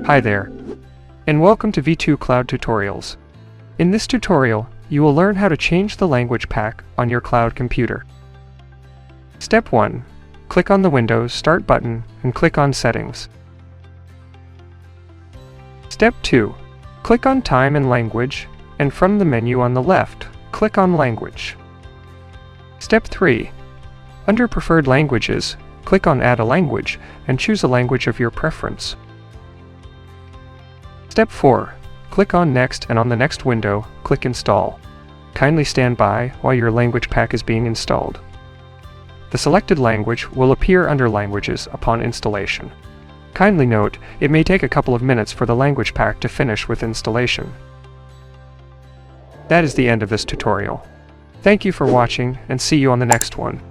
Hi there, and welcome to V2 Cloud Tutorials. In this tutorial, you will learn how to change the language pack on your cloud computer. Step 1. Click on the Windows Start button and click on Settings. Step 2. Click on Time and Language, and from the menu on the left, click on Language. Step 3. Under Preferred Languages, click on Add a Language and choose a language of your preference. Step 4. Click on Next, and on the next window, click Install. Kindly stand by while your language pack is being installed. The selected language will appear under Languages upon installation. Kindly note, it may take a couple of minutes for the language pack to finish with installation. That is the end of this tutorial. Thank you for watching, and see you on the next one.